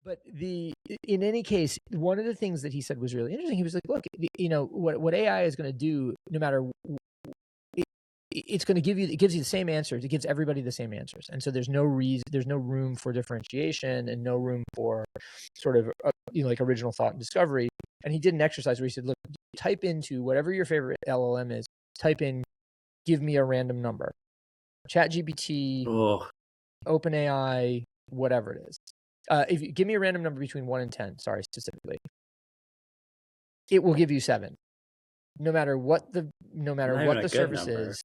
But in any case, one of the things that he said was really interesting. He was like, look, what AI is going to do, no matter, it's going to it gives you the same answers. It gives everybody the same answers. And so there's no room for differentiation and no room for sort of, like original thought and discovery. And he did an exercise where he said, look, type into whatever your favorite LLM is, type in, give me a random number. ChatGPT, OpenAI, whatever it is. If you give me a random number between 1 and 10, specifically, it will give you 7. No matter what the service is,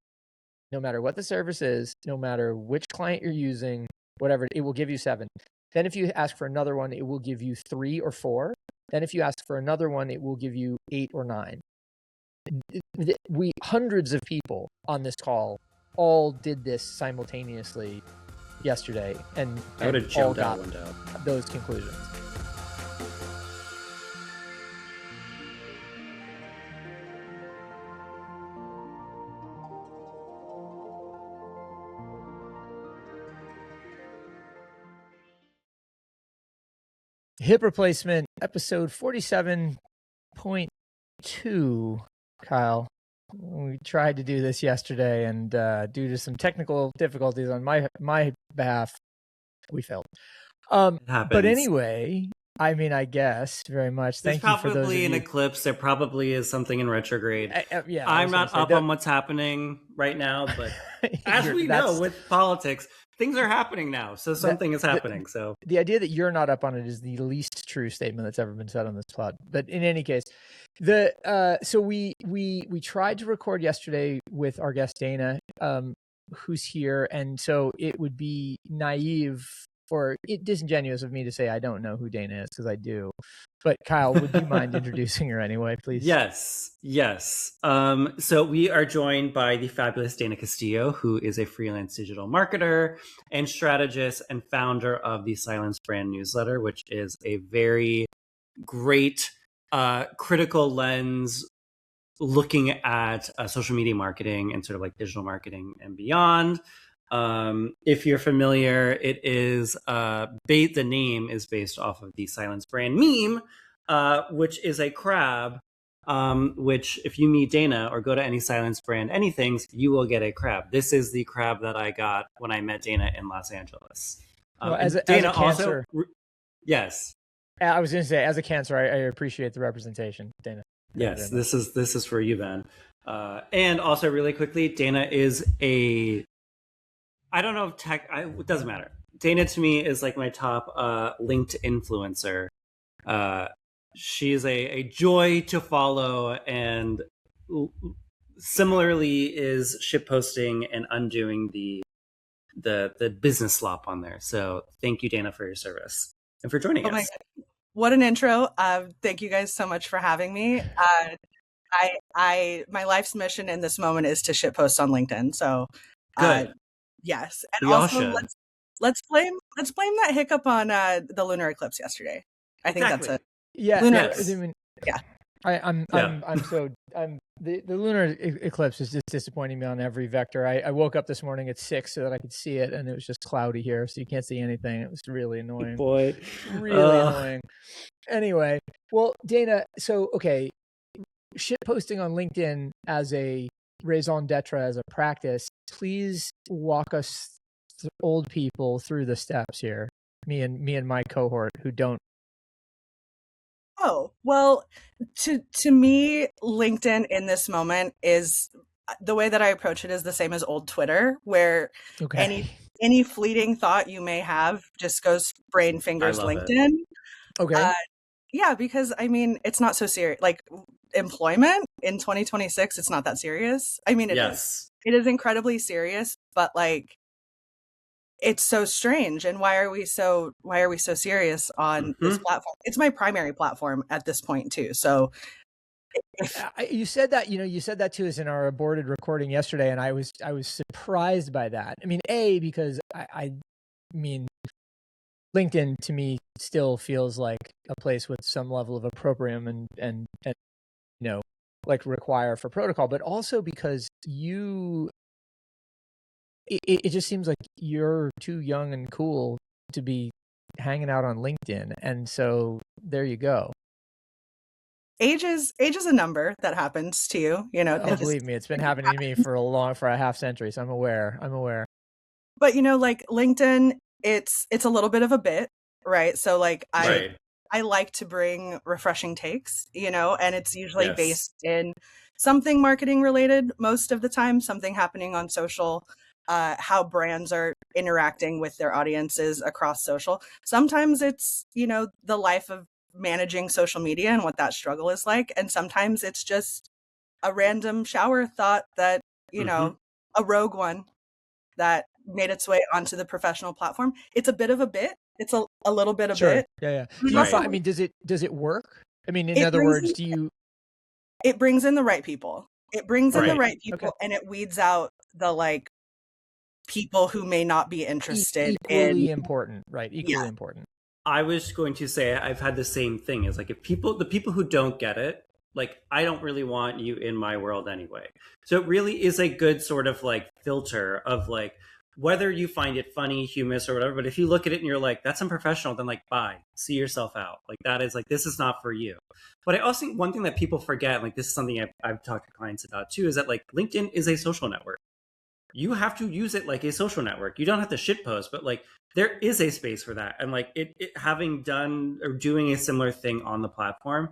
no matter what the service is, no matter which client you're using, whatever, it will give you 7. Then if you ask for another one, it will give you 3 or 4. Then if you ask for another one, it will give you 8 or 9. Hundreds of people on this call all did this simultaneously yesterday, and all got those conclusions. Hip replacement, episode 47.2. Kyle, we tried to do this yesterday, and due to some technical difficulties on my behalf, we failed. But anyway, I guess very much. Thank you for those. There's probably an eclipse. There probably is something in retrograde. I'm not up on what's happening right now, but as we know with politics, things are happening now. So something is happening. So the idea that you're not up on it is the least true statement that's ever been said on this pod. But in any case, so we tried to record yesterday with our guest Dayna, who's here, and so it would be naive or disingenuous of me to say I don't know who Dayna is, because I do. But Kyle, would you mind introducing her anyway, please? Yes. So we are joined by the fabulous Dayna Castillo, who is a freelance digital marketer and strategist and founder of the Silence Brand newsletter, which is a very great critical lens looking at social media marketing and sort of like digital marketing and beyond. If you're familiar, it is the name is based off of the Silence Brand meme, which is a crab, which if you meet Dayna or go to any Silence Brand anythings, you will get a crab. This is the crab that I got when I met Dayna in Los Angeles. As a cancer, yes. I was going to say, as a cancer, I appreciate the representation, Dayna. Yes, this is for you, Ben. And also, really quickly, Dayna is I don't know if it doesn't matter. Dayna to me is like my top linked influencer. She's a joy to follow, and similarly is ship posting and undoing the business slop on there. So thank you, Dayna, for your service and for joining us. My God. What an intro. Thank you guys so much for having me. My life's mission in this moment is to ship post on LinkedIn. So good. Yes. And also let's blame that hiccup on the lunar eclipse yesterday. I think that's it. Yeah. Lunar. Yeah. The lunar eclipse is just disappointing me on every vector. I woke up this morning at 6 so that I could see it, and it was just cloudy here, so you can't see anything. It was really annoying. Boy, really annoying. Anyway, well, Dayna, so okay, shit posting on LinkedIn as a raison d'etre, as a practice. Please walk us old people through the steps here. Me and my cohort who don't. Oh, well, to me, LinkedIn in this moment is the way that I approach it is the same as old Twitter, where any fleeting thought you may have just goes brain fingers LinkedIn. Okay. Yeah, because it's not so serious. Like employment in 2026, it's not that serious. It is. It is incredibly serious, but like it's so strange. And why are we so serious on this platform? It's my primary platform at this point too. So you said that, you said that to us in our aborted recording yesterday, and I was surprised by that. Because I LinkedIn to me still feels like a place with some level of opprobrium and like require for protocol, but also because it just seems like you're too young and cool to be hanging out on LinkedIn. And so there you go. Age is a number that happens to you, you know. Oh, believe me, it's been happening to me for a half century. So I'm aware. But, you know, like LinkedIn, it's a little bit of a bit, right? So like I like to bring refreshing takes, you know, and it's usually based in something marketing related most of the time, something happening on social, how brands are interacting with their audiences across social. Sometimes it's, you know, the life of managing social media and what that struggle is like. And sometimes it's just a random shower thought that, you know, a rogue one that made its way onto the professional platform. It's a bit of a bit. It's a little bit of bit. Yeah. Do you find, I mean, does it work? I mean, in other words, it brings in the right people. It brings in the right people, and it weeds out the like people who may not be interested. Equally important, right? Equally important. I was going to say I've had the same thing. Is like if the people who don't get it, like I don't really want you in my world anyway. So it really is a good sort of like filter of like whether you find it funny, humorous, or whatever. But if you look at it and you're like, that's unprofessional, then like bye, see yourself out. Like that is like this is not for you. But I also think one thing that people forget, like this is something I've talked to clients about too, is that like LinkedIn is a social network. You have to use it like a social network. You don't have to shitpost, but like there is a space for that. And like it having done or doing a similar thing on the platform,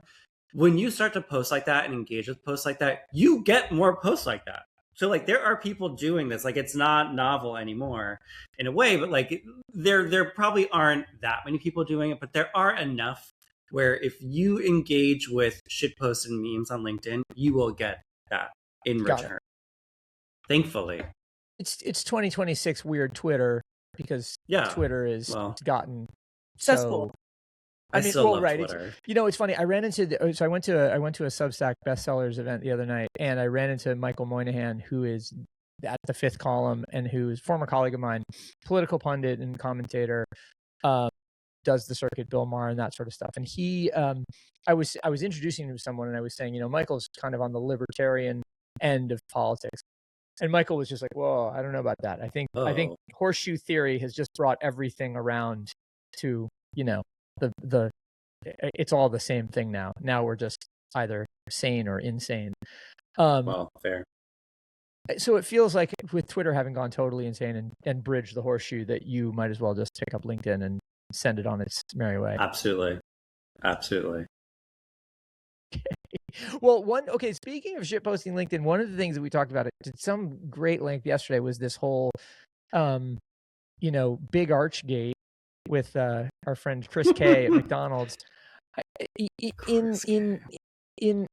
when you start to post like that and engage with posts like that, you get more posts like that. So like there are people doing this. Like it's not novel anymore in a way, but like there probably aren't that many people doing it, but there are enough where if you engage with shitposts and memes on LinkedIn, you will get that in return. Thankfully. It's 2026 weird Twitter because Twitter is gotten so cool. I mean, well, right. You know, it's funny. I ran into I went to a Substack bestsellers event the other night, and I ran into Michael Moynihan, who is at the Fifth Column and who's a former colleague of mine, political pundit and commentator, does the circuit, Bill Maher and that sort of stuff. And he, I was introducing him to someone, and I was saying, you know, Michael's kind of on the libertarian end of politics. And Michael was just like, whoa, I don't know about that. I think horseshoe theory has just brought everything around to, you know, the it's all the same thing now. Now we're just either sane or insane. Well, fair. So it feels like with Twitter having gone totally insane and bridged the horseshoe that you might as well just pick up LinkedIn and send it on its merry way. Absolutely. Well, speaking of shitposting LinkedIn, one of the things that we talked about at some great length yesterday was this whole, you know, big Archgate with our friend Chris K at McDonald's. In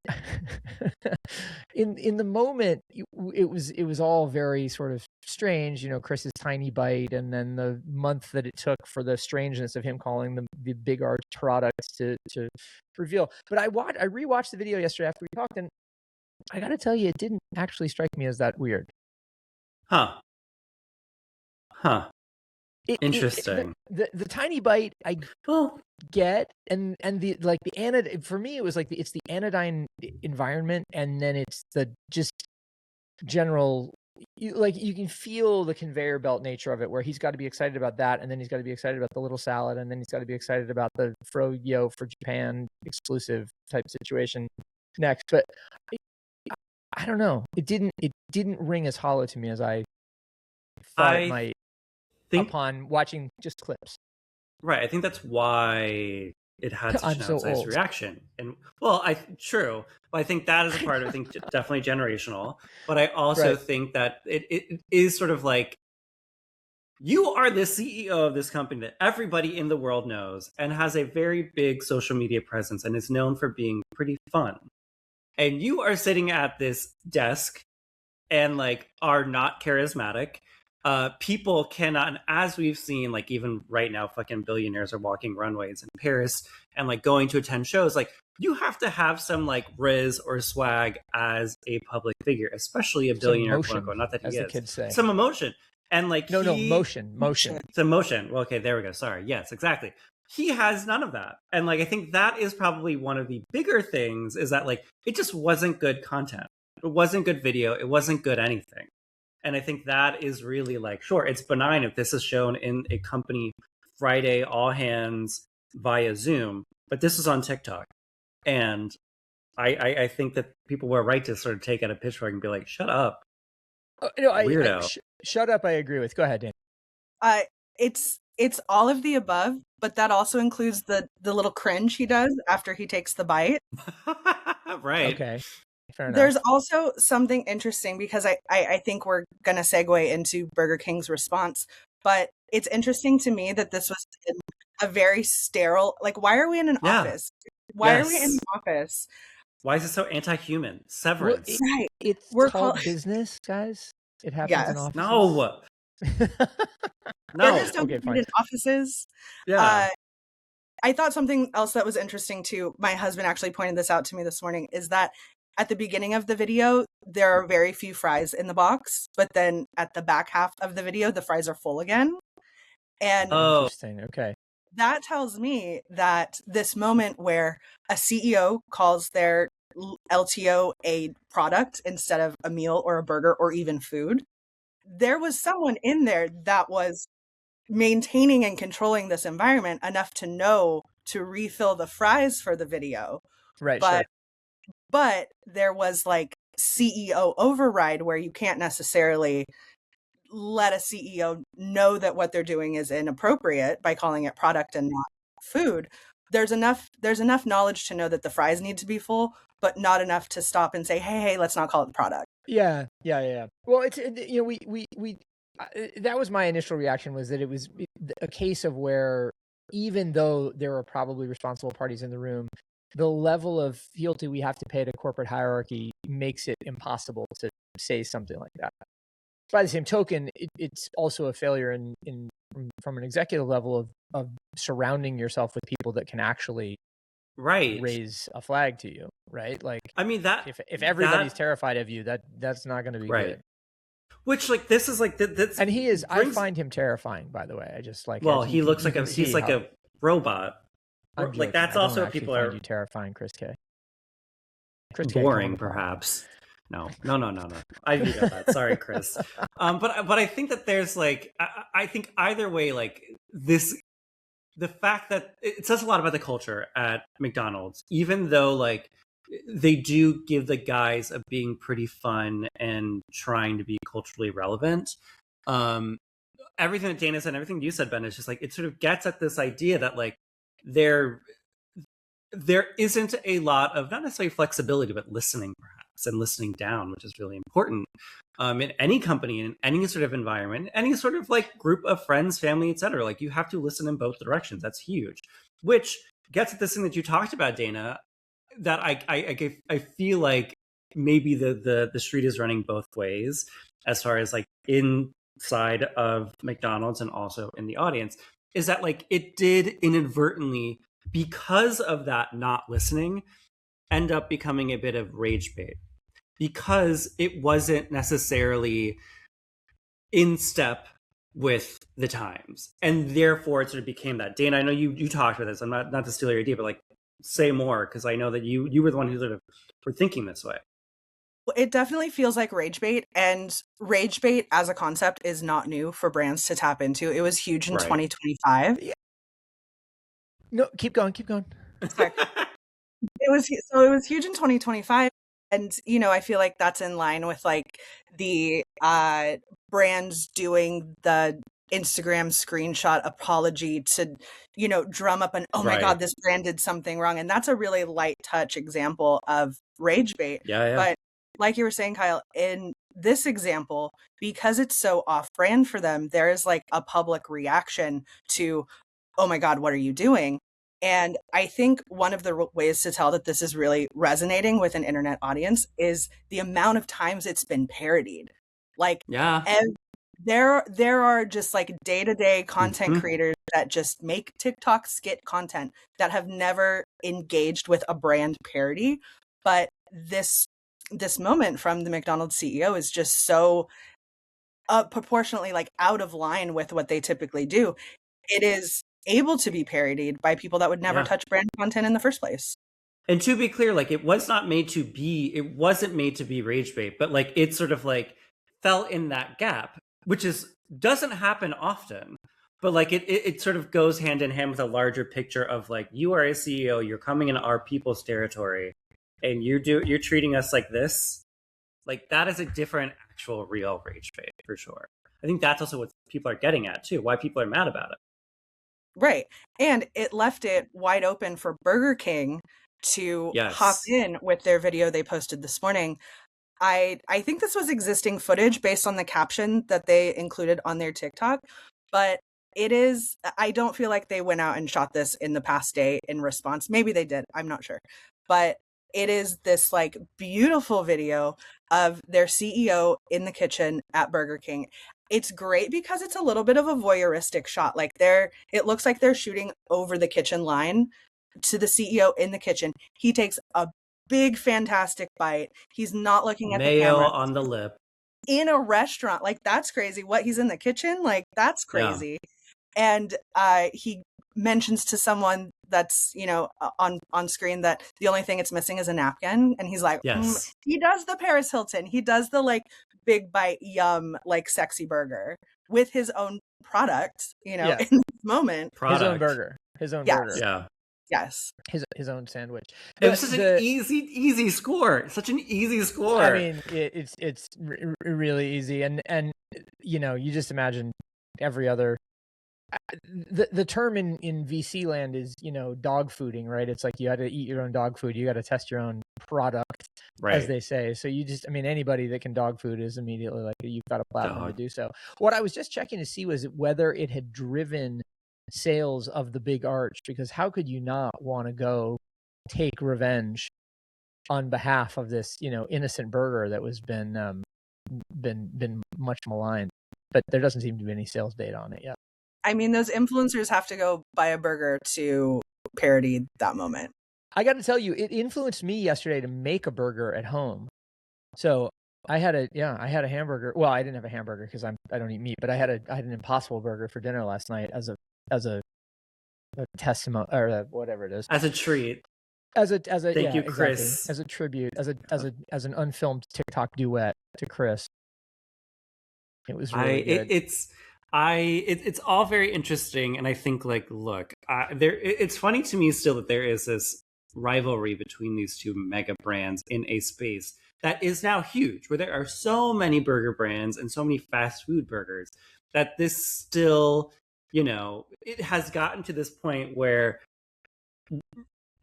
the moment, it was all very sort of strange, you know, Chris's tiny bite, and then the month that it took for the strangeness of him calling the big arch products to reveal. But I rewatched the video yesterday after we talked, and I got to tell you, it didn't actually strike me as that weird. Huh. Interesting. The tiny bite I get, and the like the anodyne, for me it was like it's the anodyne environment, and then it's the just general, you can feel the conveyor belt nature of it, where he's got to be excited about that, and then he's got to be excited about the little salad, and then he's got to be excited about the Froyo for Japan exclusive type situation next. But I don't know, it didn't ring as hollow to me as I thought it might upon watching just clips. Right. I think that's why it had such an outsized reaction. And true. Well, I think that is a part of it. I think definitely generational. But I also think that it is sort of like, you are the CEO of this company that everybody in the world knows and has a very big social media presence and is known for being pretty fun. And you are sitting at this desk and like are not charismatic. People cannot, and as we've seen, like even right now, fucking billionaires are walking runways in Paris and like going to attend shows. Like you have to have some like riz or swag as a public figure, especially a billionaire, quote unquote. Not that he is. The kids say. Some emotion. And like motion. It's emotion. Well, okay, there we go. Sorry. Yes, exactly. He has none of that. And like I think that is probably one of the bigger things, is that like it just wasn't good content. It wasn't good video. It wasn't good anything. And I think that is really like, sure, it's benign if this is shown in a company Friday all hands via Zoom, but this was on TikTok. And I think that people were right to sort of take out a pitchfork and be like, shut up. Weirdo. Shut up, I agree with. Go ahead, Dayna. It's all of the above, but that also includes the little cringe he does after he takes the bite. Right. Okay. Fair enough. There's also something interesting because I think we're going to segue into Burger King's response, but it's interesting to me that this was in a very sterile, like, why are we in an office? Why are we in an office? Why is it so anti-human? Severance. Right. It's called business, guys. It happens in offices. No. Burgers don't get in offices. Yeah. I thought something else that was interesting too. My husband actually pointed this out to me this morning, is that at the beginning of the video, there are very few fries in the box, but then at the back half of the video, the fries are full again. And interesting. Okay. That tells me that this moment where a CEO calls their LTO a product instead of a meal or a burger or even food, there was someone in there that was maintaining and controlling this environment enough to know to refill the fries for the video. Right. But there was like CEO override where you can't necessarily let a CEO know that what they're doing is inappropriate by calling it product and not food. There's enough knowledge to know that the fries need to be full, but not enough to stop and say, hey, let's not call it the product. Yeah. Well, it's, we that was my initial reaction, was that it was a case of where, even though there are probably responsible parties in the room, the level of fealty we have to pay to corporate hierarchy makes it impossible to say something like that. By the same token, it's also a failure from an executive level of surrounding yourself with people that can actually raise a flag to you, right? Like, I mean, that if everybody's terrified of you, that's not going to be good. Which, like, this is like that's, and he is. I find him terrifying. By the way, I just like. Well, he looks like he's like a robot. Like, that's also what people are. You terrifying, Chris K. Boring, perhaps. No. I veto that. Sorry, Chris. But I think that there's like, I think either way, like this, the fact that it says a lot about the culture at McDonald's, even though like they do give the guise of being pretty fun and trying to be culturally relevant. Everything that Dayna said, and everything you said, Ben, is just like, it sort of gets at this idea that like there isn't a lot of, not necessarily flexibility, but listening perhaps, and listening down, which is really important in any company, in any sort of environment, any sort of like group of friends, family, etc. Like, you have to listen in both directions. That's huge, which gets at this thing that you talked about, Dayna, that I feel like maybe the street is running both ways, as far as like inside of McDonald's and also in the audience, is that like it did inadvertently, because of that not listening, end up becoming a bit of rage bait, because it wasn't necessarily in step with the times, and therefore it sort of became that. Dayna, I know you talked about this. I'm not to steal your idea, but like, say more, because I know that you were the one who sort of were thinking this way. It definitely feels like rage bait, and rage bait as a concept is not new for brands to tap into. It was huge in 2025. Yeah. No, keep going. Sorry. It was huge in 2025, and I feel like that's in line with like the brands doing the Instagram screenshot apology to drum up an my god, this brand did something wrong, and that's a really light touch example of rage bait. Yeah. But like you were saying, Kyle, in this example, because it's so off brand for them, there is like a public reaction to, oh my god, what are you doing? And I think one of the ways to tell that this is really resonating with an internet audience is the amount of times it's been parodied. Like, there are just like day-to-day content creators that just make TikTok skit content that have never engaged with a brand parody. But this moment from the McDonald's CEO is just so proportionately like out of line with what they typically do. It is able to be parodied by people that would never touch brand content in the first place. And to be clear, like, it wasn't made to be rage bait, but like it sort of like fell in that gap, which doesn't happen often. But like it sort of goes hand in hand with a larger picture of like, you are a CEO, you're coming into our people's territory, and you're treating us like this. Like, that is a different actual real rage bait for sure. I think that's also what people are getting at too, why people are mad about it. Right. And it left it wide open for Burger King to hop in with their video they posted this morning. I think this was existing footage based on the caption that they included on their TikTok, but I don't feel like they went out and shot this in the past day in response. Maybe they did, I'm not sure. But it is this like beautiful video of their CEO in the kitchen at Burger King. It's great because it's a little bit of a voyeuristic shot. Like it looks like they're shooting over the kitchen line to the CEO in the kitchen. He takes a big, fantastic bite. He's not looking at the camera. Mayo on the lip. In a restaurant. Like, that's crazy. What, he's in the kitchen? Like, that's crazy. Yeah. And he mentions to someone that's, you know, on screen that the only thing it's missing is a napkin. And he's like, he does the Paris Hilton. He does the like big bite, yum, like sexy burger with his own product, you know, in this moment. His own burger. His own burger. Yeah. Yes. His own sandwich. It was such an easy score. Such an easy score. I mean, it's really easy. And you know, you just imagine every other the term in VC land is, you know, dog fooding, right? It's like you had to eat your own dog food. You got to test your own product, as they say. So you just, I mean, anybody that can dog food is immediately like, you've got a platform to do so. What I was just checking to see was whether it had driven sales of the Big Arch, because how could you not want to go take revenge on behalf of this, you know, innocent burger that was been much maligned? But there doesn't seem to be any sales data on it yet. I mean, those influencers have to go buy a burger to parody that moment. I got to tell you, it influenced me yesterday to make a burger at home. So I had a hamburger. Well, I didn't have a hamburger because I don't eat meat, but I had an Impossible burger for dinner last night as a testimony, or whatever it is, as a treat. Thank you, Chris. Exactly. As a tribute, as an unfilmed TikTok duet to Chris. It was really good. It's all very interesting, and I think, like, look, it's funny to me still that there is this rivalry between these two mega brands in a space that is now huge, where there are so many burger brands and so many fast food burgers, that this still, you know, it has gotten to this point where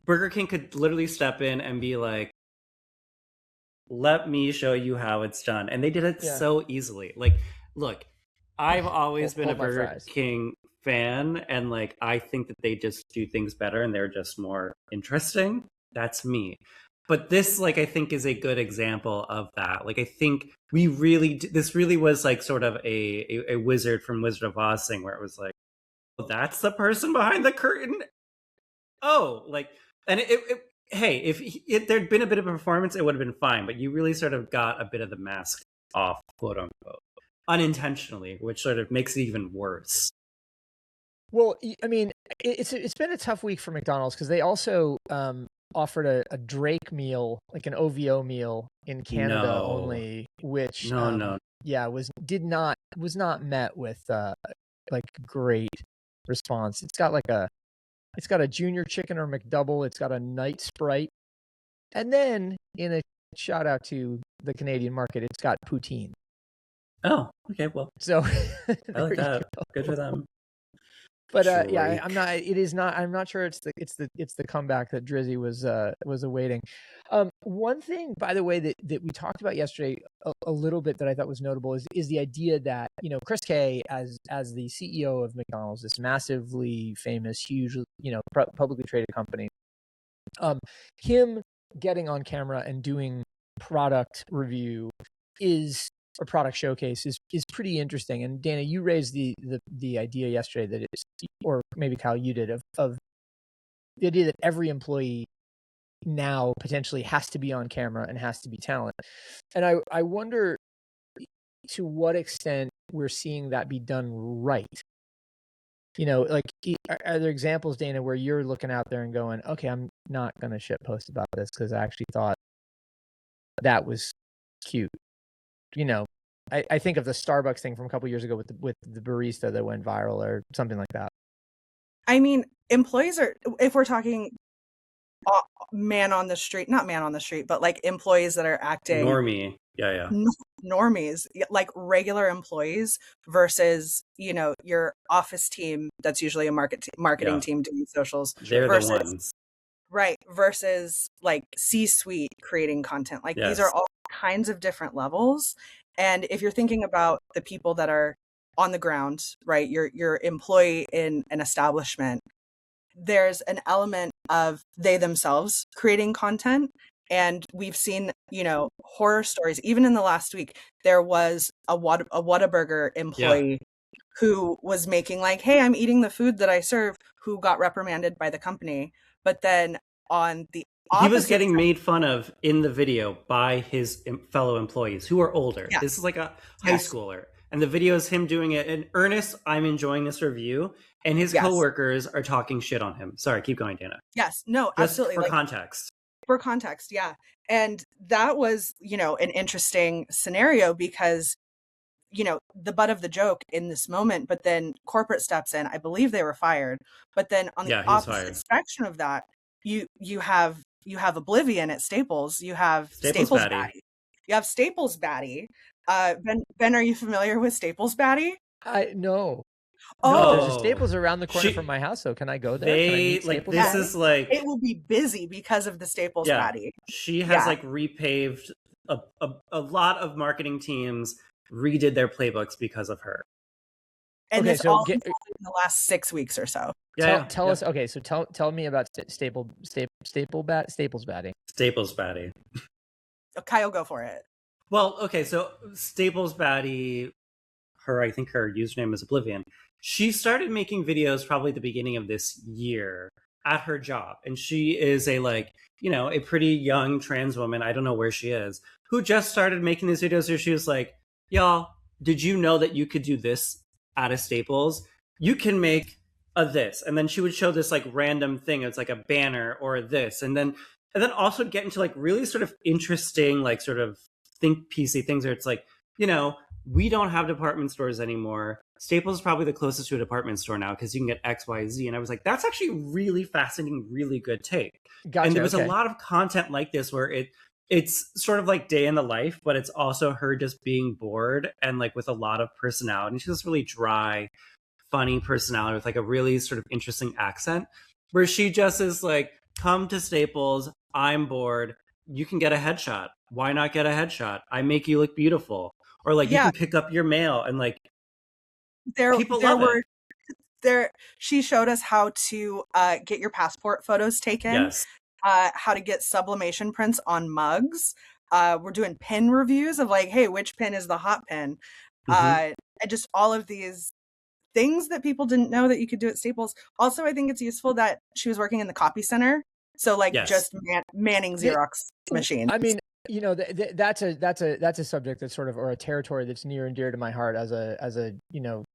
Burger King could literally step in and be like, let me show you how it's done. And they did it so easily. Like, look, I've always been a Burger King fan, and like, I think that they just do things better and they're just more interesting. That's me. But this, like, I think is a good example of that. Like, I think this really was like sort of a wizard from Wizard of Oz thing, where it was like, oh, that's the person behind the curtain. Oh, like, and hey, if there'd been a bit of a performance, it would have been fine. But you really sort of got a bit of the mask off, quote unquote, unintentionally, which sort of makes it even worse. Well, I mean, it's been a tough week for McDonald's, because they also offered a Drake meal, like an OVO meal in Canada only, which was not met with like great response. It's got a junior chicken or McDouble. It's got a night Sprite, and then in a shout out to the Canadian market, it's got poutine. Oh, okay. Well, so I like that. Good for them. But I'm not sure it's the comeback that Drizzy was awaiting. One thing, by the way, that we talked about yesterday a little bit that I thought was notable is the idea that, you know, Chris Kay as the CEO of McDonald's, this massively famous, huge, you know, publicly traded company, him getting on camera and doing product review or product showcase is pretty interesting. And Dayna, you raised the idea yesterday that it's, or maybe Kyle, you did, of the idea that every employee now potentially has to be on camera and has to be talent. And I wonder to what extent we're seeing that be done right. You know, like, are there examples, Dayna, where you're looking out there and going, okay, I'm not going to shit post about this because I actually thought that was cute, you know? I think of the Starbucks thing from a couple years ago with the barista that went viral or something like that. I mean, employees are, if we're talking man on the street, not man on the street, but like employees that are acting normie. Yeah. Normies, like regular employees versus, you know, your office team that's usually a marketing team doing socials. They're versus, the ones. Right. Versus like C-suite creating content. Like these are all kinds of different levels. And if you're thinking about the people that are on the ground, right, your employee in an establishment, there's an element of they themselves creating content. And we've seen, you know, horror stories. Even in the last week, there was a Whataburger employee who was making like, hey, I'm eating the food that I serve, who got reprimanded by the company. But then on the he was getting made fun of in the video by his fellow employees who are older. This is like a high schooler. And the video is him doing it. And Ernest, I'm enjoying this review. And his coworkers are talking shit on him. Sorry, keep going, Dayna. Yes, no, just absolutely. For context. For context, yeah. And that was, you know, an interesting scenario because, you know, the butt of the joke in this moment, but then corporate steps in. I believe they were fired. But then on the opposite spectrum of that, you have Oblivion at Staples. You have Staples Baddie. You have Staples Baddie. Ben, are you familiar with Staples Baddie? No. Oh, no, there's a Staples around the corner from my house. So can I go there? It will be busy because of the Staples Baddie. She has like repaved a lot of marketing teams redid their playbooks because of her. And this all in the last 6 weeks or so. Tell us. Okay, so tell me about Staples Baddie. Staples Baddie. Kyle, go for it. Well, okay, so Staples Baddie, I think her username is Oblivion. She started making videos probably at the beginning of this year at her job. And she is a pretty young trans woman. I don't know where she is, who just started making these videos where she was like, y'all, did you know that you could do this at a Staples? You can make a this. And then she would show this like random thing. It's like a banner or this. And then also get into like really sort of interesting, like sort of think piecey things where it's like, you know, we don't have department stores anymore. Staples is probably the closest to a department store now because you can get X, Y, Z. And I was like, that's actually really fascinating, really good take. Gotcha, and there was a lot of content like this where it's sort of like day in the life, but it's also her just being bored and like with a lot of personality. And she's this really dry, funny personality with like a really sort of interesting accent where she just is like, come to Staples. I'm bored. You can get a headshot. Why not get a headshot? I make you look beautiful. Or like you can pick up your mail and like people love it. She showed us how to get your passport photos taken. Yes. How to get sublimation prints on mugs. We're doing pin reviews of like, hey, which pin is the hot pin? And just all of these things that people didn't know that you could do at Staples. Also, I think it's useful that she was working in the copy center. So like just manning Xerox machines. I mean, you know, that's a subject that's sort of, or a territory that's near and dear to my heart as a you know,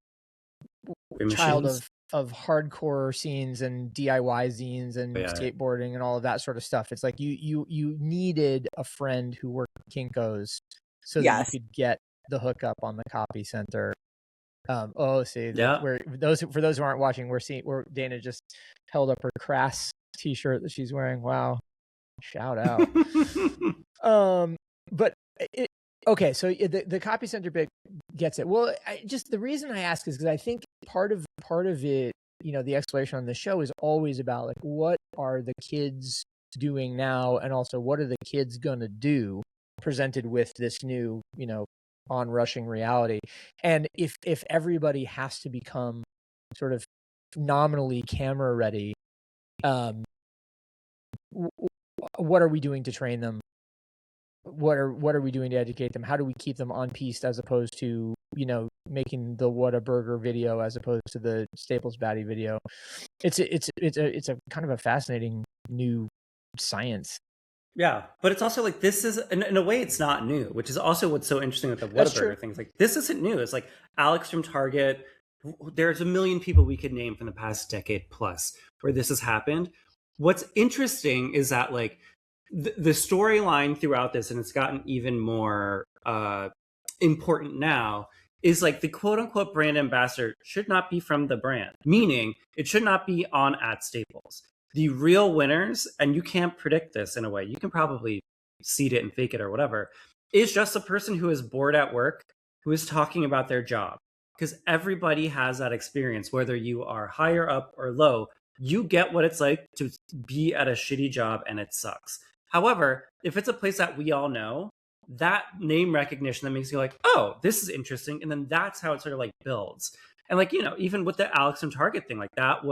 child of hardcore scenes and DIY zines and skateboarding and all of that sort of stuff. It's like you needed a friend who worked at Kinko's so that you could get the hookup on the copy center. For those who aren't watching, where Dayna just held up her Crass t-shirt that she's wearing. Wow, shout out. But okay, so the copy center bit gets it. Well, the reason I ask is because I think part of it, you know, the exploration on the show is always about like, what are the kids doing now, and also what are the kids gonna do, presented with this new, you know, onrushing reality. And if everybody has to become sort of nominally camera ready, what are we doing to train them? What are we doing to educate them? How do we keep them on piste as opposed to, you know, making the Whataburger video as opposed to the Staples Baddie video? It's a kind of a fascinating new science. Yeah, but it's also like, this is in a way it's not new, which is also what's so interesting with the Whataburger things. Like, this isn't new. It's like Alex from Target. There's a million people we could name from the past decade plus where this has happened. What's interesting is that like the storyline throughout this, and it's gotten even more important now is like the quote unquote brand ambassador should not be from the brand, meaning it should not be on at Staples. The real winners, and you can't predict this in a way, you can probably seed it and fake it or whatever, is just a person who is bored at work, who is talking about their job. Because everybody has that experience, whether you are higher up or low, you get what it's like to be at a shitty job and it sucks. However, if it's a place that we all know, that name recognition that makes you like, oh, this is interesting. And then that's how it sort of like builds. And like, you know, even with the Alex from Target thing, like that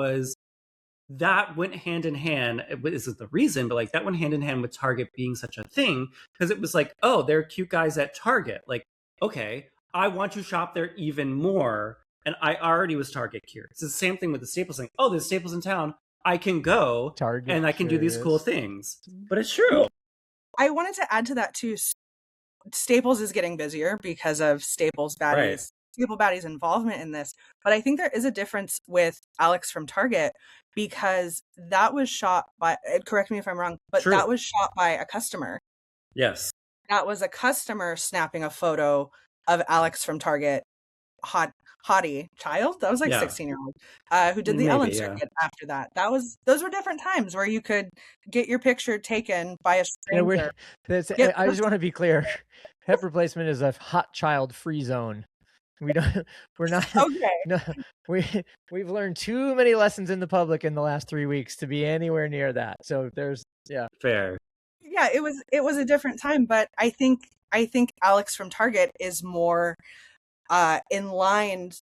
went hand in hand. This is the reason, but like that went hand in hand with Target being such a thing, because it was like, oh, they're cute guys at Target. Like, okay, I want to shop there even more. And I already was Target curious. It's the same thing with the Staples thing. Oh, there's Staples in town. I can go Target and I can do these cool things. But it's true. I wanted to add to that too. Staples is getting busier because of Staples Baddies. Right. Staple Baddies' involvement in this. But I think there is a difference with Alex from Target, because that was shot by, correct me if I'm wrong, but that was shot by a customer. Yes. That was a customer snapping a photo of Alex from Target, hottie child. That was like 16-year-old who did the Ellen circuit after that. Those were different times where you could get your picture taken by a stranger. I just want to be clear. Hip replacement is a hot child free zone. We're not okay. No, we've learned too many lessons in the public in the last 3 weeks to be anywhere near that. So there's fair. Yeah, it was a different time, but I think Alex from Target is more aligned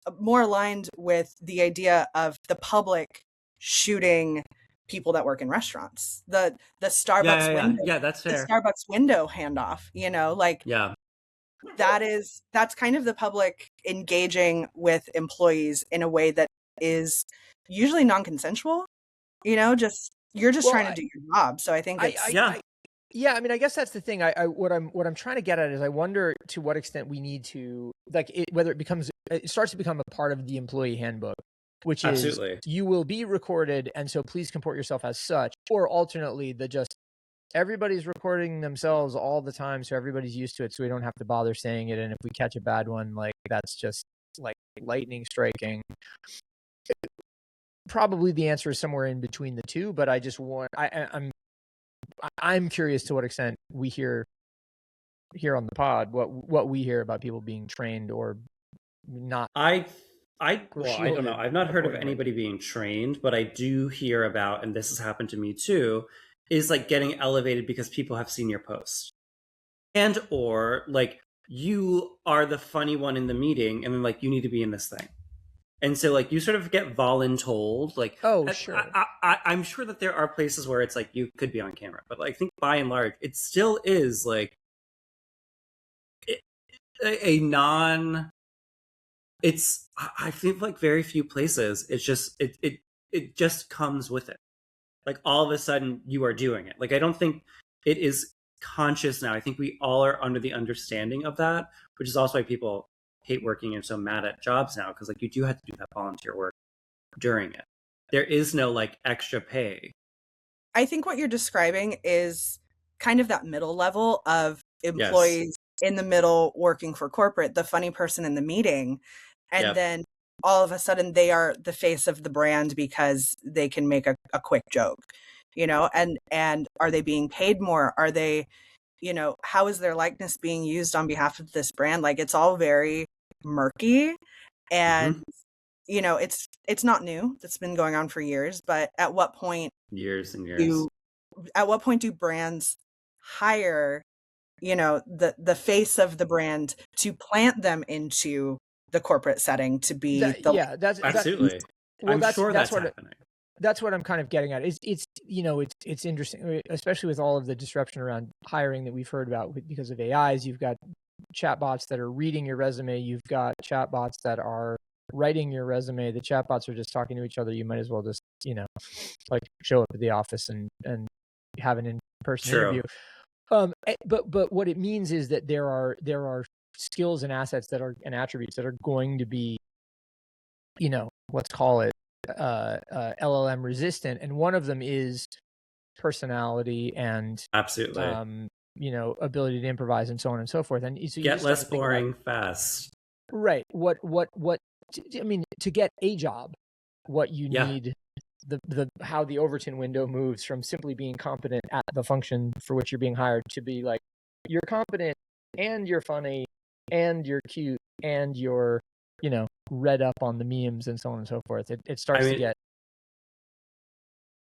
with the idea of the public shooting people that work in restaurants. The Starbucks window. Yeah, that's fair. The Starbucks window handoff, you know, like that's kind of the public engaging with employees in a way that is usually non-consensual, you know, you're just trying to do your job. So I think it's yeah, I mean, I guess that's the thing. What I'm trying to get at is I wonder to what extent we need to, like, whether it starts to become a part of the employee handbook, which is you will be recorded, and so please comport yourself as such. Or alternately, everybody's recording themselves all the time, so everybody's used to it, so we don't have to bother saying it. And if we catch a bad one, like, that's just like lightning striking. Probably the answer is somewhere in between the two, but I just want I'm curious to what extent we hear here on the pod what we hear about people being trained or not. I don't know. I've not heard of anybody being trained, but I do hear about, and this has happened to me too, is like getting elevated because people have seen your post, and or like you are the funny one in the meeting, and then like you need to be in this thing. And so, like, you sort of get voluntold, like, oh, sure. I'm sure that there are places where it's like you could be on camera, but I think by and large, it still is like I feel like very few places. It's just it just comes with it. Like all of a sudden, you are doing it. Like I don't think it is conscious now. I think we all are under the understanding of that, which is also why people hate working and so mad at jobs now, because like you do have to do that volunteer work during it. There is no like extra pay. I think what you're describing is kind of that middle level of employees in the middle working for corporate, the funny person in the meeting, and then all of a sudden they are the face of the brand because they can make a quick joke, you know, and are they being paid more? Are they, you know, how is their likeness being used on behalf of this brand? Like it's all very murky, and you know, it's not new. It's been going on for years, but at what point do brands hire, you know, the face of the brand to plant them into the corporate setting to be that's absolutely I'm sure that's happening. That's what I'm kind of getting at. It's you know, it's interesting, especially with all of the disruption around hiring that we've heard about because of AIs. You've got chatbots that are reading your resume. You've got chatbots that are writing your resume. The chatbots are just talking to each other. You might as well just, you know, like show up at the office and have an in-person interview. But what it means is that there are skills and assets and attributes that are going to be, you know, let's call it LLM resistant, and one of them is personality and absolutely ability to improvise and so on and so forth. And so you get less boring fast. Right. What I mean, to get a job, what you need, the how the Overton window moves from simply being competent at the function for which you're being hired to be like, you're competent and you're funny and you're cute and you're, read up on the memes and so on and so forth. It starts to get.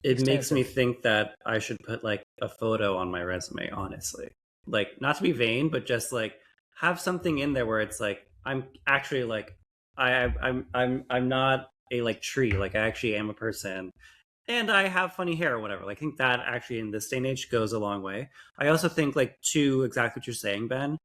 It makes me think that I should put like a photo on my resume, honestly. Like, not to be vain, but just like have something in there where it's like, I'm actually like, I'm not a like tree. Like, I actually am a person and I have funny hair or whatever. Like, I think that actually in this day and age goes a long way. I also think, like, to exactly what you're saying, Ben,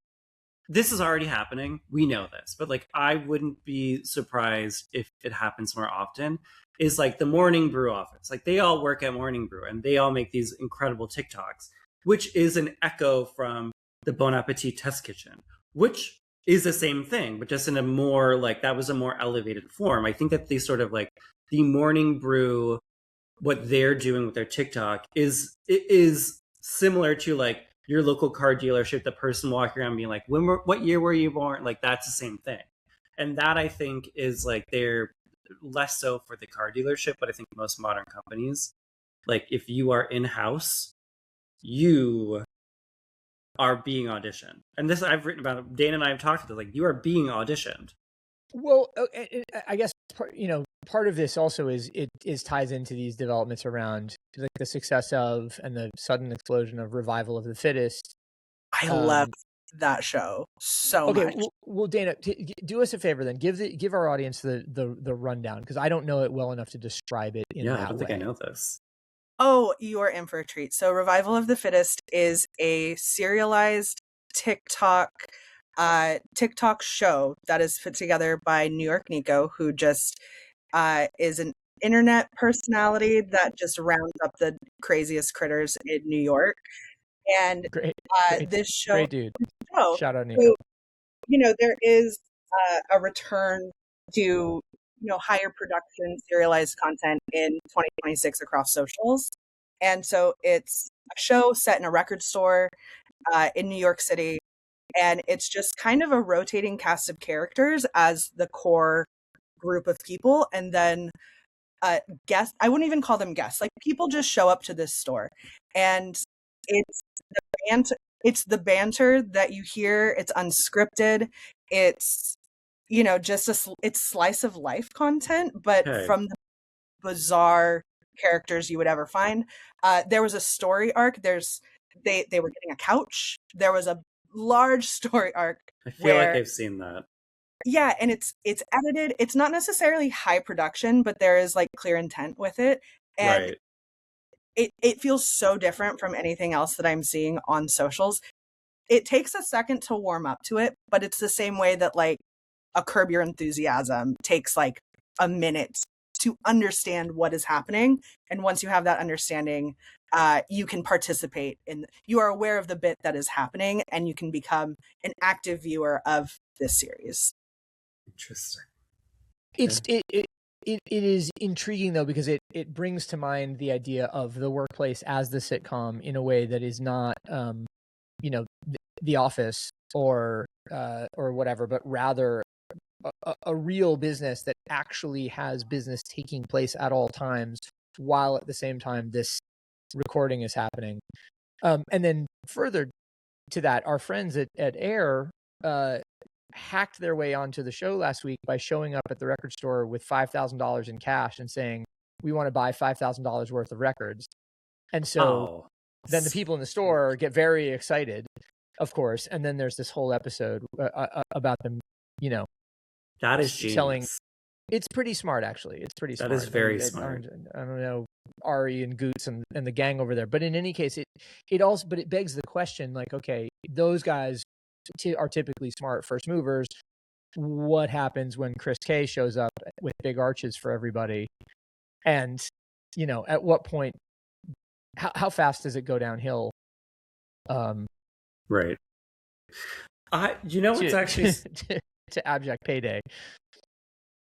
this is already happening. We know this, but like, I wouldn't be surprised if it happens more often. Is like the Morning Brew office. Like, they all work at Morning Brew and they all make these incredible TikToks, which is an echo from the Bon Appetit Test Kitchen, which is the same thing, but just in a more like, that was a more elevated form. I think that they sort of like the Morning Brew, what they're doing with their TikTok is similar to like your local car dealership, the person walking around being like, what year were you born? Like, that's the same thing. And that, I think, is like, they're less so for the car dealership, but I think most modern companies, like, if you are in-house, you are being auditioned. And this I've written about, Dayna and I have talked about, like, you are being auditioned. Well, I guess part of this also is ties into these developments around like the success of and the sudden explosion of Revival of the Fittest. I love that show so much. Okay, well, Dayna, do us a favor then. Give our audience the rundown, because I don't know it well enough to describe it in that way. I don't think I know this. Oh, you are in for a treat. So Revival of the Fittest is a serialized TikTok show that is put together by New York Nico, who just is an internet personality that just rounds up the craziest critters in New York. And this show, great dude. Shout out Nico. So, there is a return to higher production serialized content in 2026 across socials. And so it's a show set in a record store in New York City. And it's just kind of a rotating cast of characters as the core group of people. And then guests, I wouldn't even call them guests. Like, people just show up to this store. And it's the banter that you hear. It's unscripted. It's just it's slice of life content, but from the bizarre characters you would ever find. There was a story arc. They were getting a couch. There was a large story arc. I feel like I've seen that. Yeah, and it's edited. It's not necessarily high production, but there is like clear intent with it. And it feels so different from anything else that I'm seeing on socials. It takes a second to warm up to it, but it's the same way that like a Curb Your Enthusiasm takes like a minute to understand what is happening. And once you have that understanding, you can participate you are aware of the bit that is happening, and you can become an active viewer of this series. Interesting. It is intriguing though, because it brings to mind the idea of the workplace as the sitcom in a way that is not The Office or whatever, but rather a real business that actually has business taking place at all times, while at the same time this recording is happening. And then further to that, our friends at Air hacked their way onto the show last week by showing up at the record store with $5,000 in cash and saying, we want to buy $5,000 worth of records. And so then the people in the store get very excited, of course. And then there's this whole episode about them, that is selling. It's pretty smart, actually. It's pretty smart. That is very smart. I don't know, Ari and Goots and the gang over there. But in any case, it begs the question, like, okay, those guys are typically smart first movers. What happens when Chris K shows up with big arches for everybody? And, at what point, how fast does it go downhill? Right. It's actually to abject payday.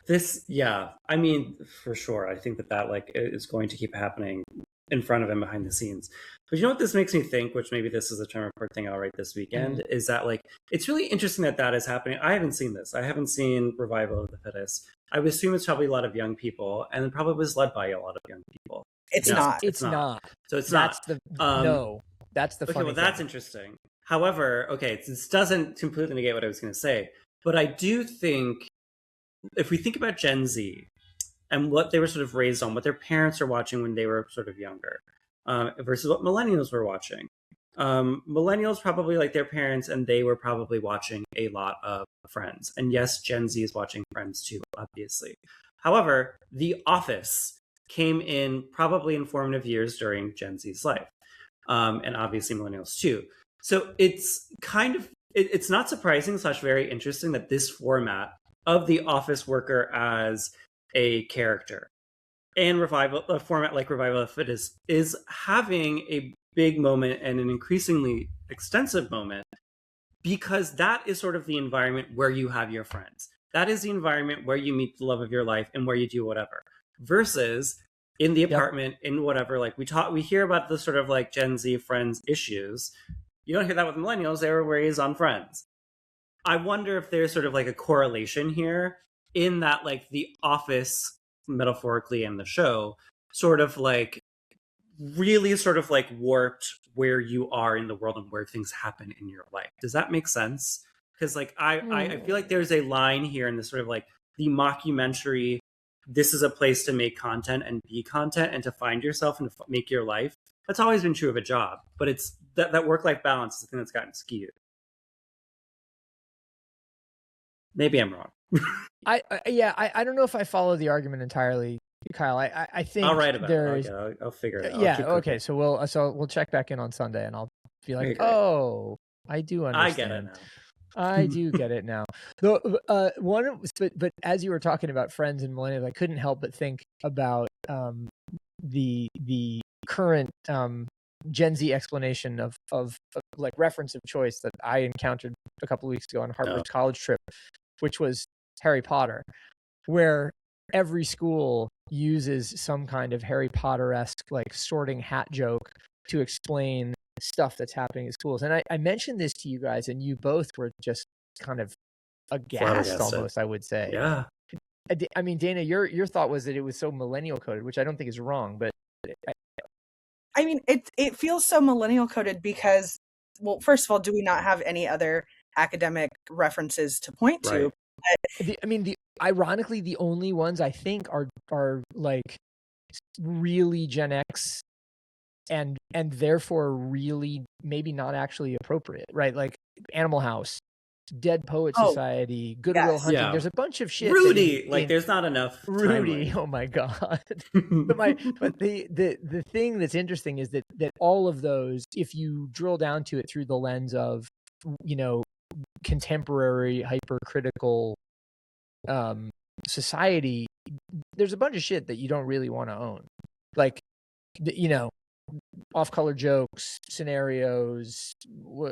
I mean, for sure. I think that like is going to keep happening. in front of him behind the scenes. But you know what this makes me think, which maybe this is a term report thing I'll write this weekend, is that like it's really interesting that is happening. I haven't seen this. I haven't seen Revival of the Fittest. I would assume it's probably a lot of young people, and it probably was led by a lot of young people. It's not. It's not. So it's that's not. No, that's the okay. Funny Well, that's thing. Interesting. However, okay, this doesn't completely negate what I was going to say, but I do think if we think about Gen Z and what they were sort of raised on, what their parents are watching when they were sort of younger, versus what millennials were watching. Millennials probably like their parents, and they were probably watching a lot of Friends. And yes, Gen Z is watching Friends too, obviously. However, The Office came in probably in formative years during Gen Z's life, and obviously millennials too. So it's kind of, it's not surprising / very interesting that this format of the office worker as a character and a format like Revival of the Fittest is having a big moment and an increasingly extensive moment, because that is sort of the environment where you have your friends. That is the environment where you meet the love of your life and where you do whatever. Versus in the apartment, in whatever, like we hear about the sort of like Gen Z Friends issues. You don't hear that with millennials. They were raised on Friends. I wonder if there's sort of like a correlation here in that, like the office metaphorically in the show sort of like really sort of like warped where you are in the world and where things happen in your life. Does that make sense? Because like I feel like there's a line here in this sort of like the mockumentary, this is a place to make content and be content and to find yourself and to make your life. That's always been true of a job, but it's that work-life balance is the thing that's gotten skewed. Maybe I'm wrong. I don't know if I follow the argument entirely, Kyle. I think I'll write about it. Okay, I'll figure it out. Yeah. Okay. So we'll check back in on Sunday, and I'll be like, oh, I do understand. I get it now. I do get it now. But as you were talking about Friends and millennials, I couldn't help but think about the current Gen Z explanation of like reference of choice that I encountered a couple of weeks ago on Harvard's college trip, which was Harry Potter, where every school uses some kind of Harry Potter-esque like sorting hat joke to explain stuff that's happening at schools. And I mentioned this to you guys, and you both were just kind of aghast almost, I would say. Yeah. I mean, Dayna, your thought was that it was so millennial coded, which I don't think is wrong, but I mean, it feels so millennial coded because, well, first of all, do we not have any other academic references to point to? Ironically, the only ones I think are like really Gen X and therefore really maybe not actually appropriate, right? Like Animal House, Dead Poet Society, Good Will Hunting. Yeah. There's a bunch of shit. Rudy, there's not enough. Rudy, oh my god. but the thing that's interesting is that all of those, if you drill down to it through the lens of, you know, contemporary hypercritical society, there's a bunch of shit that you don't really want to own, like, you know, off-color jokes, scenarios,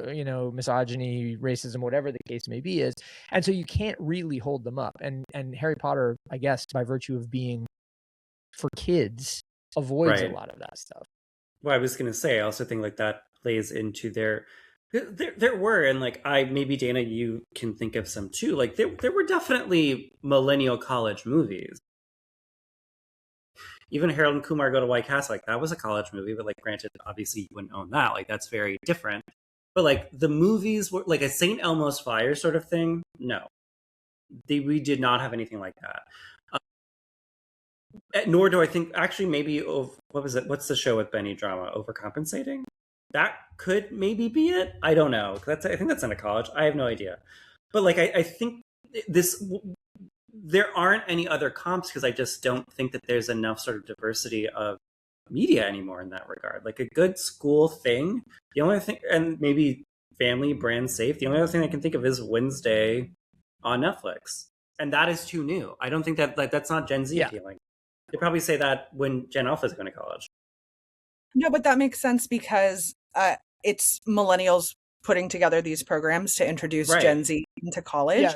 you know, misogyny, racism, whatever the case may be is. And so you can't really hold them up. And Harry Potter, I guess, by virtue of being for kids, avoids a lot of that stuff. Well, I was going to say, I also think like that plays into there were, and like maybe Dayna, you can think of some too. Like there were definitely millennial college movies. Even Harold and Kumar Go to White Castle, like that was a college movie, but like granted, obviously you wouldn't own that. Like that's very different. But like the movies were like a St. Elmo's Fire sort of thing. No, we did not have anything like that. Nor do I think actually maybe what was it? What's the show with Benny Drama? Overcompensating? That could maybe be it. I don't know. I think that's in a college. I have no idea. But like I think there aren't any other comps because I just don't think that there's enough sort of diversity of media anymore in that regard. Like a good school thing, the only thing, and maybe family brand safe, the only other thing I can think of is Wednesday on Netflix. And that is too new. I don't think that that's not Gen Z appealing. They probably say that when Gen Alpha is going to college. No, but that makes sense because it's millennials putting together these programs to introduce Gen Z into college. Yeah.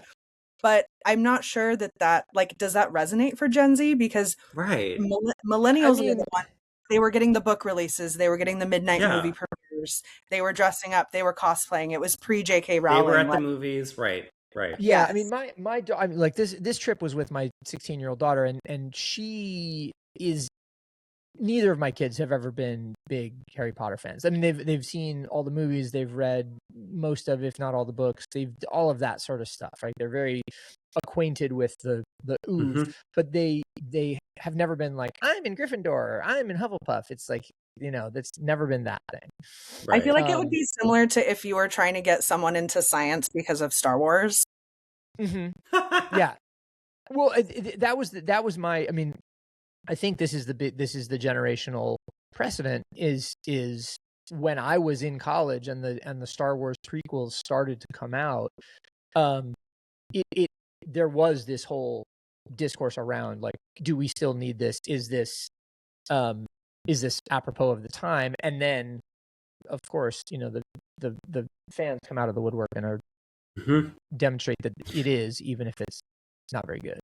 But I'm not sure that like, does that resonate for Gen Z? Because millennials are the one they were getting the book releases, they were getting the midnight movie premieres, they were dressing up, they were cosplaying. It was pre J.K. Rowling. They were at the movies, right? Yeah, yes. I mean, my I mean, like this trip was with my 16-year-old daughter, and she is. Neither of my kids have ever been big Harry Potter fans. I mean, they've seen all the movies, they've read most of, if not all the books, they've all of that sort of stuff, right? They're very acquainted with the oeuvre, but they have never been like, I'm in Gryffindor, or I'm in Hufflepuff. It's like, that's never been that thing. Right. I feel like it would be similar to if you were trying to get someone into science because of Star Wars. Yeah. Well, that was my. I mean, I think this is the generational precedent. Is when I was in college and the Star Wars prequels started to come out. There was this whole discourse around, like, do we still need this? Is this apropos of the time? And then, of course, the fans come out of the woodwork and are demonstrate that it is, even if it's not very good.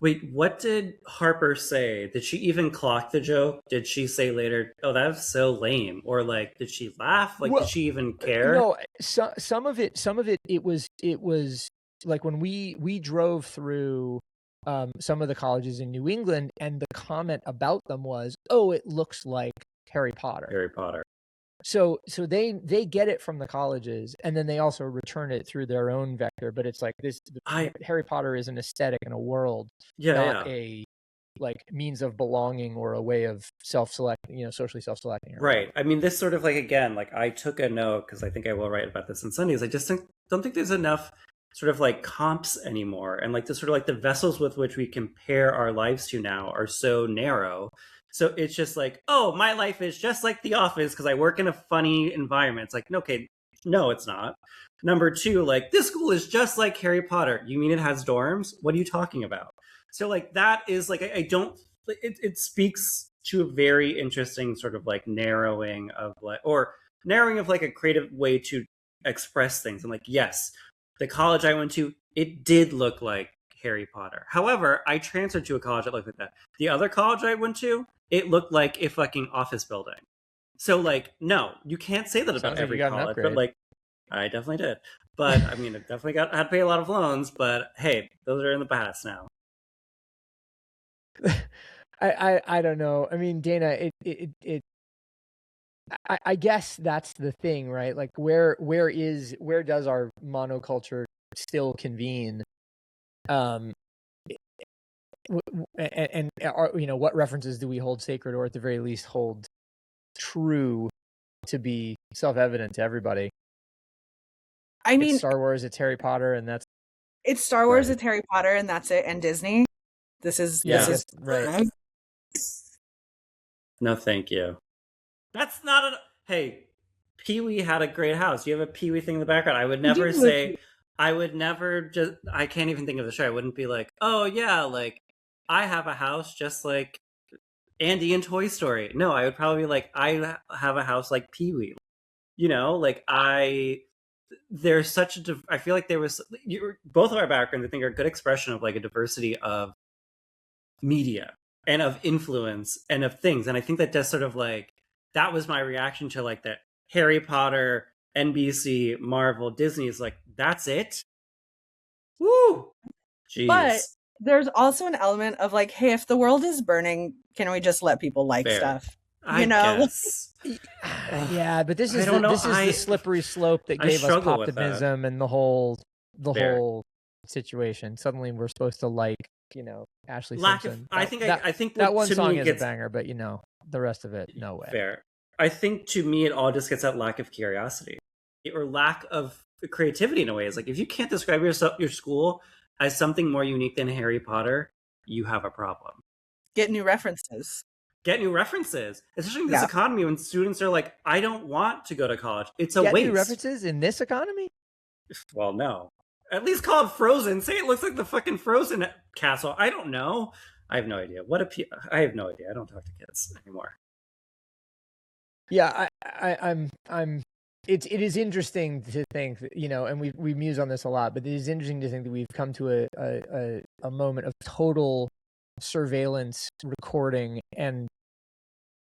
Wait, what did Harper say? Did she even clock the joke? Did she say later, "Oh, that was so lame," or like, did she laugh? Like, did she even care? No, some of it, it was like when we drove through some of the colleges in New England, and the comment about them was, "Oh, it looks like Harry Potter." Harry Potter. So they get it from the colleges, and then they also return it through their own vector. But it's like Harry Potter is an aesthetic and a world, not a like means of belonging or a way of self-selecting, socially self-selecting. Right. I mean, this sort of like, again, like I took a note because I think I will write about this on Sundays. I just don't think there's enough sort of like comps anymore, and like the sort of like the vessels with which we compare our lives to now are so narrow. So it's just like, oh, my life is just like The Office because I work in a funny environment. It's like, okay, no, it's not. Number two, like, this school is just like Harry Potter. You mean it has dorms? What are you talking about? So like that is like, I don't, it speaks to a very interesting sort of like narrowing of like a creative way to express things. And like, yes, the college I went to, it did look like Harry Potter. However, I transferred to a college that looked like that. The other college I went to, it looked like a fucking office building. So like, no, you can't say that about every college. But like, I definitely did. But I mean, I definitely had to pay a lot of loans. But hey, those are in the past now. I don't know. I mean, Dayna, I guess that's the thing, right? Like, where does our monoculture still convene? And what references do we hold sacred, or at the very least hold true to be self-evident to everybody? I mean, it's Star Wars, it's Harry Potter, and that's it's Star Wars, it's Harry Potter, and that's it. And Disney. This is right. No, thank you. That's not hey, Pee-wee had a great house. You have a Pee-wee thing in the background. I would never say. I would never just, I can't even think of the show. I wouldn't be like, oh yeah, like I have a house just like Andy in Toy Story. No, I would probably be like, I have a house like Pee-wee. Like there's such I feel like there was, both of our backgrounds, I think, are a good expression of like a diversity of media and of influence and of things. And I think that just sort of like, that was my reaction to like that Harry Potter, NBC, Marvel, Disney is like, that's it? Woo! Jeez. But there's also an element of like, hey, if the world is burning, can we just let people like stuff? I guess. Yeah, but this is the slippery slope that gave us optimism and the whole situation. Suddenly we're supposed to like, Ashley Simpson. I think that one song is a banger, but the rest of it, no way. Fair. I think to me, it all just gets at lack of curiosity or lack of creativity in a way. It's like, if you can't describe your school as something more unique than Harry Potter, you have a problem. Get new references. Especially in this economy when students are like, I don't want to go to college. It's a waste. Get new references in this economy? Well, no. At least call it Frozen. Say it looks like the fucking Frozen castle. I don't know. I have no idea. I have no idea. I don't talk to kids anymore. Yeah, I'm. It is interesting to think, and we muse on this a lot, but it is interesting to think that we've come to a moment of total surveillance, recording, and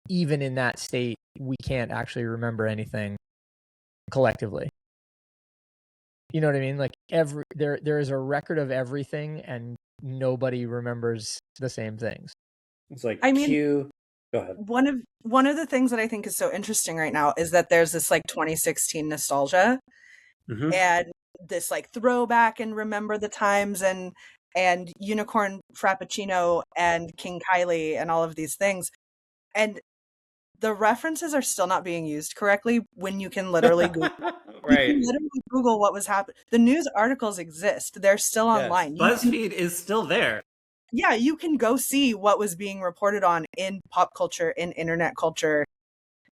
even in that state, we can't actually remember anything collectively. You know what I mean? Like there is a record of everything, and nobody remembers the same things. It's like Go ahead. One of the things that I think is so interesting right now is that there's this like 2016 nostalgia and this like throwback and remember the times and Unicorn Frappuccino and King Kylie and all of these things. And the references are still not being used correctly when you can literally Google. Right. You can literally Google what was happening. The news articles exist. They're still online. BuzzFeed is still there. Yeah, you can go see what was being reported on in pop culture, in internet culture.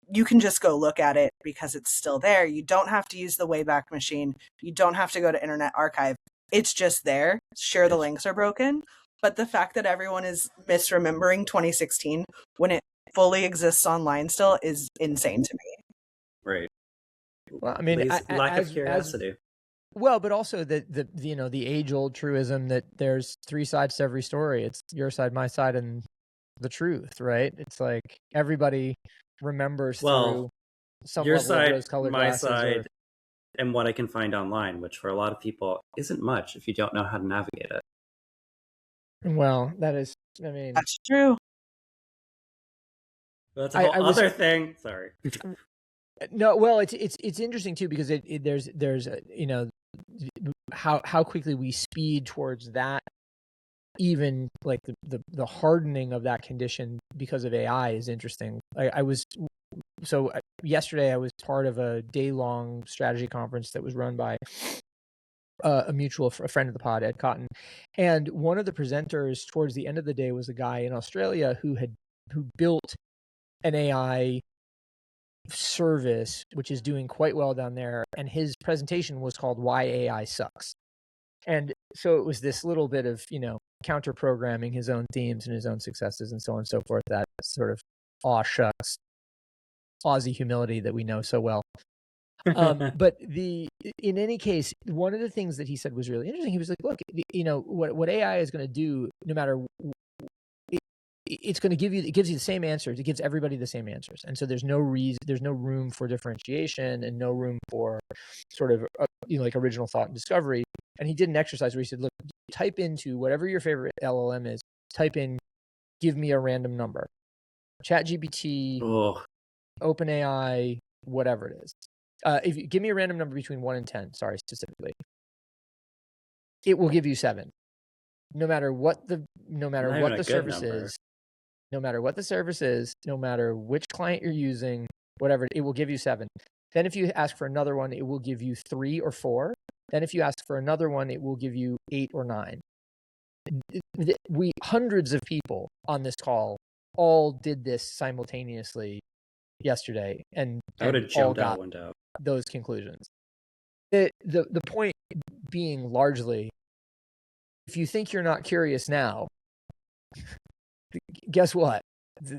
You can just go look at it because it's still there. You don't have to use the Wayback Machine. You don't have to go to Internet Archive. It's just there. Sure, the links are broken, but the fact that everyone is misremembering 2016 when it fully exists online still is insane to me. Right. Well, I mean, lack of curiosity. Well, but also the age-old truism that there's three sides to every story. It's your side, my side, and the truth, right? It's like everybody remembers through some your level side, of rose-colored my glasses side, and what I can find online, which for a lot of people isn't much if you don't know how to navigate it. Well, that is, I mean, that's true. That's a whole other thing. Sorry. No, well, it's interesting too because there's how quickly we speed towards that, even like the hardening of that condition because of AI is interesting. Yesterday I was part of a day-long strategy conference that was run by a friend of the pod, Ed Cotton, and one of the presenters towards the end of the day was a guy in Australia who built an AI service which is doing quite well down there, and his presentation was called "Why AI Sucks." And so it was this little bit of counter programming his own themes and his own successes and so on and so forth, that sort of aw shucks Aussie humility that we know so well. But in any case, one of the things that he said was really interesting. He was like, look, what AI is going to do, no matter it's going to it gives you the same answers. It gives everybody the same answers. And so there's no room for differentiation and no room for sort of, like original thought and discovery. And he did an exercise where he said, look, type into whatever your favorite LLM is, type in, give me a random number. ChatGPT, OpenAI, whatever it is. If you give me a random number between 1 and 10, specifically, it will give you 7. No matter what the service is, no matter what the service is, no matter which client you're using, whatever, it will give you 7. Then if you ask for another one, it will give you 3 or 4. Then if you ask for another one, it will give you 8 or 9. Hundreds of people on this call all did this simultaneously yesterday, and I would have all got those conclusions. The point being largely, if you think you're not curious now, guess what?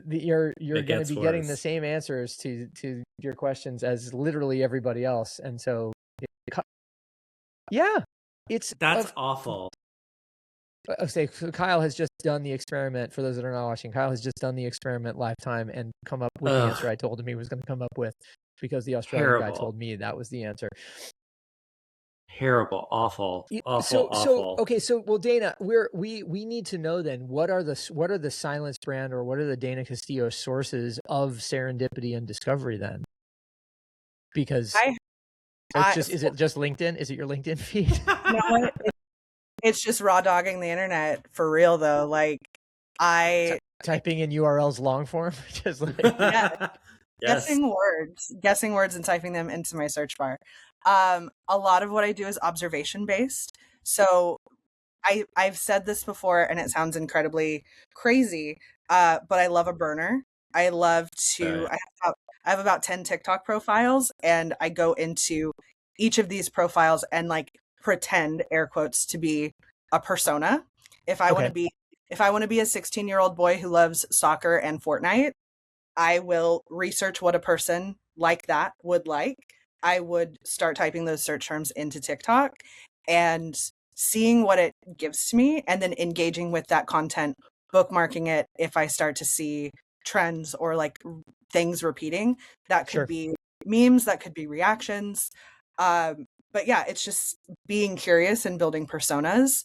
You're going to be getting the same answers to your questions as literally everybody else, and so that's awful. Okay, so Kyle has just done the experiment. For those that are not watching, Kyle has just done the experiment lifetime and come up with the answer I told him he was going to come up with, because the Australian guy told me that was the answer. Terrible, awful. Okay, so Dayna, we need to know then, what are the Silence brand, or what are the Dayna Castillo sources of serendipity and discovery then? Because is it just LinkedIn? Is it your LinkedIn feed? No, it's just raw dogging the internet for real though. Like typing in URLs long form, just like guessing words and typing them into my search bar. A lot of what I do is observation based. So I've said this before and it sounds incredibly crazy, but I love a burner. I love to, I have about 10 TikTok profiles, and I go into each of these profiles and like pretend, air quotes, to be a persona. If I want to be a 16-year-old boy who loves soccer and Fortnite, I will research what a person like that would like. I would start typing those search terms into TikTok and seeing what it gives to me, and then engaging with that content, bookmarking it if I start to see trends or like things repeating. That could Sure. be memes, that could be reactions. But yeah, it's just being curious and building personas.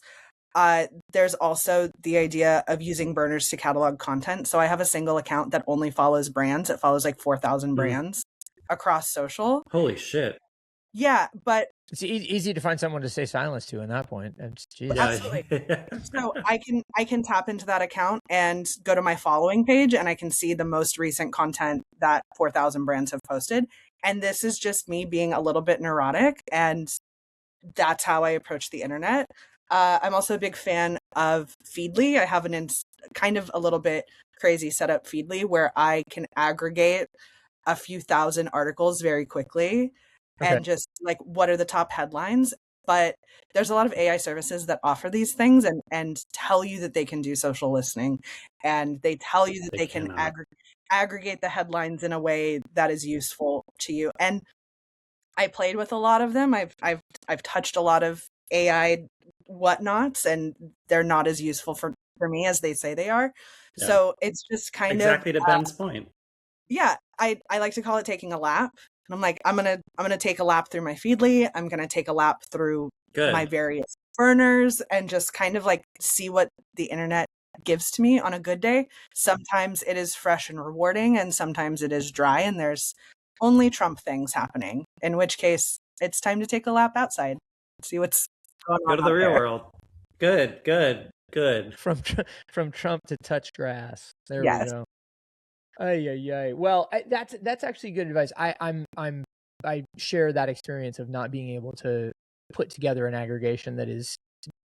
There's also the idea of using burners to catalog content. So I have a single account that only follows brands. It follows like 4,000 brands across social. Holy shit. Yeah, but it's easy to find someone to say silence to in that point. Absolutely. So I can tap into that account and go to my following page, and I can see the most recent content that 4,000 brands have posted. And this is just me being a little bit neurotic, and that's how I approach the internet. I'm also a big fan of Feedly. I have kind of a little bit crazy setup Feedly where I can aggregate a few thousand articles very quickly and just like, what are the top headlines? But there's a lot of AI services that offer these things and tell you that they can do social listening, and they tell you that they can aggregate the headlines in a way that is useful to you. And I played with a lot of them. I've touched a lot of AI whatnots, and they're not as useful for me as they say they are. Yeah. So it's just kind exactly to Ben's point. Yeah, I like to call it taking a lap. And I'm like, I'm gonna take a lap through my Feedly. I'm gonna take a lap through my various burners and just kind of like see what the internet gives to me on a good day. Sometimes it is fresh and rewarding, and sometimes it is dry and there's only Trump things happening, in which case it's time to take a lap outside, see what's going on. Go to the real world. Good. From Trump to touch grass. There we go. Well, that's actually good advice. I share that experience of not being able to put together an aggregation that is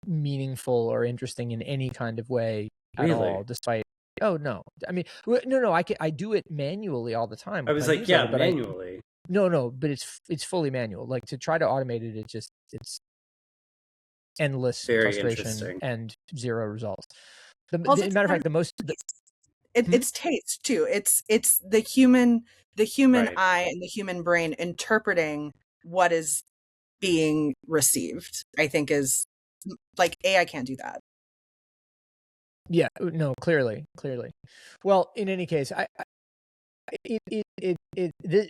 meaningful or interesting in any kind of way at all, despite. Oh no! I mean, no. I do it manually all the time. I was like, yeah, manually. No, but it's fully manual. Like, to try to automate it, it's endless frustration and zero results. Matter of fact, it's taste too. It's the human eye and the human brain interpreting what is being received. I think is like AI can't do that. Yeah, no, clearly. Well, in any case,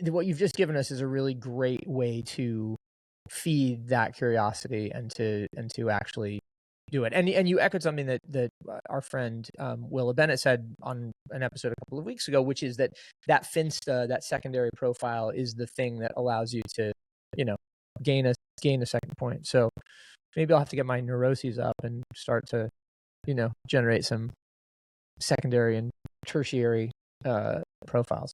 what you've just given us is a really great way to feed that curiosity and to actually do it. And you echoed something that our friend Willa Bennett said on an episode a couple of weeks ago, which is that Finsta, that secondary profile, is the thing that allows you to, gain a second point. So maybe I'll have to get my neuroses up and start to, generate some secondary and tertiary profiles.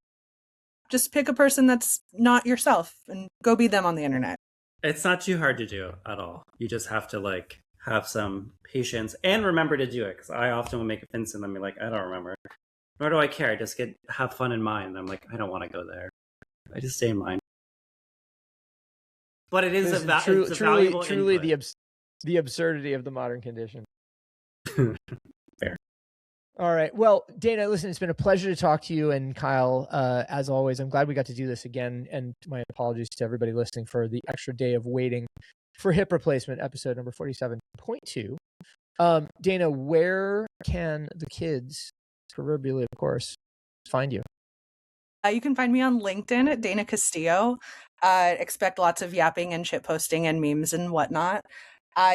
Just pick a person that's not yourself and go be them on the internet. It's not too hard to do at all. You just have to have some patience and remember to do it. Because I often will make a Finsta and then be like, I don't remember. Nor do I care. I just have fun in mine. And I'm like, I don't want to go there. I just stay in mine. But it is a valuable truly the absurdity of the modern condition. Fair. All right. Well, Dayna, listen, it's been a pleasure to talk to you, and Kyle, as always. I'm glad we got to do this again, and my apologies to everybody listening for the extra day of waiting for hip replacement, episode number 47.2. Dayna, where can the kids, proverbially of course, find you? You can find me on LinkedIn at Dayna Castillo. Expect lots of yapping and shit posting and memes and whatnot.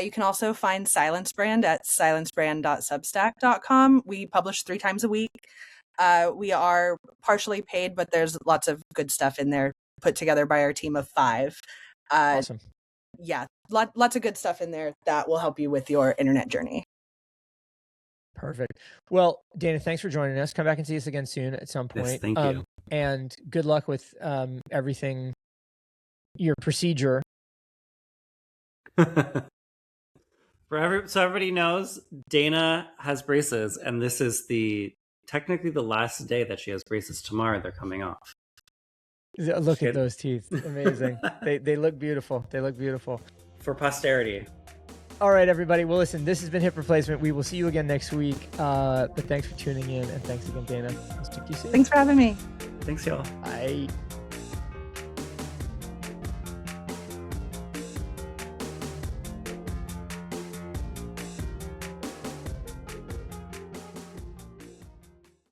You can also find Silence Brand at silencebrand.substack.com. We publish 3 times a week. We are partially paid, but there's lots of good stuff in there put together by our team of 5. Awesome. Yeah, lots of good stuff in there that will help you with your internet journey. Perfect. Well, Dayna, thanks for joining us. Come back and see us again soon at some point. Yes, thank you. And good luck with everything, your procedure. So everybody knows, Dayna has braces, and this is technically the last day that she has braces. Tomorrow they're coming off. Look at those teeth. Amazing. They look beautiful. For posterity. All right, everybody. Well, listen, this has been Hip Replacement. We will see you again next week. But thanks for tuning in, and thanks again, Dayna. I'll speak to you soon. Thanks for having me. Thanks, y'all. Bye.